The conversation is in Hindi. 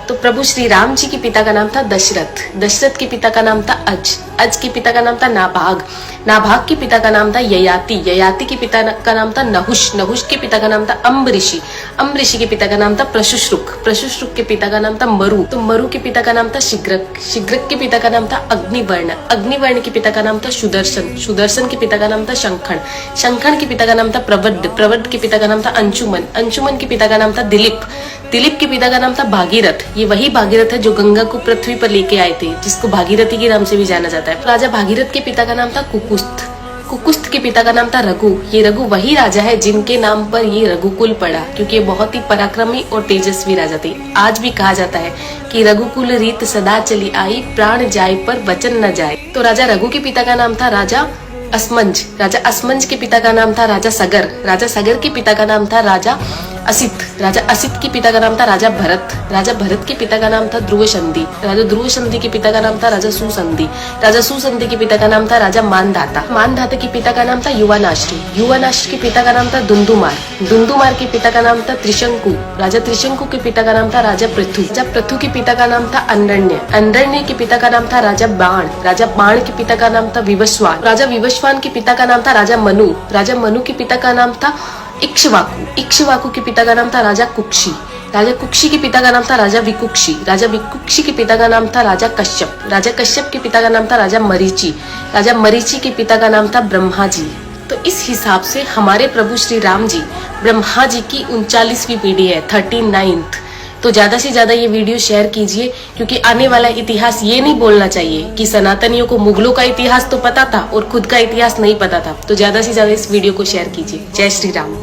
तो प्रभु श्री राम जी के पिता का नाम था दशरथ, दशरथ के पिता का नाम था अज के पिता का नाम था नाभाग, नाभाग के पिता का नाम था ययाति, ययाति के पिता का नाम था नहुष, नहुष के पिता का नाम था अम्बऋषि, अम्बऋषि के पिता का नाम था प्रशुश्रुक, प्रशुश्रुक के पिता का नाम था मरु, तो मरु के पिता का नाम था शिग्रक, शिग्रक के पिता का नाम था अग्निवर्ण, अग्निवर्ण के पिता का नाम था सुदर्शन, सुदर्शन के पिता का नाम था शंखन, शंखन के पिता का नाम था प्रवड्ड, प्रवड्ड के पिता का नाम था अंशुमन, अंशुमन के पिता का नाम था दिलीप, दिलीप के पिता का नाम था भागीरथ, ये वही भागीरथ है जो गंगा को पृथ्वी पर लेके आए थे, जिसको भागीरथी के नाम से भी जाना जाता है। राजा भागीरथ के पिता का नाम था कुकुस्थ, कुकुस्थ के पिता का नाम था रघु, ये रघु वही राजा है जिनके नाम पर ये रघुकुल पड़ा, क्योंकि ये बहुत ही पराक्रमी और तेजस्वी राजा थे। आज भी कहा जाता है कि रघुकुल रीत सदा चली आई, प्राण जाए पर वचन न जाए। तो राजा रघु के पिता का नाम था राजा असमंज, राजा असमंज के पिता का नाम था राजा सगर, राजा सगर के पिता का नाम था राजा असित, राजा असित के पिता का नाम था राजा भरत, राजा भरत के पिता का नाम था ध्रुव संधि, राजा ध्रुव संधि के पिता का नाम था राजा सुसंधि, राजा सुसंधि के पिता का नाम था राजा मानधाता, मानधाता के पिता का नाम था युवानाश्री, युवानाश्री के पिता का नाम था दुंदुमार, दुंदुमार के पिता का नाम था त्रिशंकु, राजा त्रिशंकु के पिता का नाम था राजा पृथु, राजा पृथु के पिता का नाम था अनरण्य, अनरण्य के पिता का नाम था राजा बाण, राजा बाण के पिता का नाम था विवस्वान, राजा विवस्वान के पिता का नाम था राजा मनु, राजा मनु के पिता का नाम था इक्ष्वाकु, इक्ष्वाकु के पिता का नाम था राजा कुक्षी, राजा कुक्षी के पिता का नाम था राजा विकुक्षी, राजा विकुक्षी के पिता का नाम था राजा कश्यप, राजा कश्यप के पिता का नाम था राजा मरीचि, राजा मरीचि के पिता का नाम था ब्रह्मा जी। तो इस हिसाब से हमारे प्रभु श्री राम जी ब्रह्मा जी की 39वीं पीढ़ी है, 39th। तो ज्यादा से ज्यादा ये वीडियो शेयर कीजिए, क्योंकि आने वाला इतिहास ये नहीं बोलना चाहिए कि सनातनियों को मुगलों का इतिहास तो पता था और खुद का इतिहास नहीं पता था। तो ज्यादा से ज्यादा इस वीडियो को शेयर कीजिए। जय श्री राम।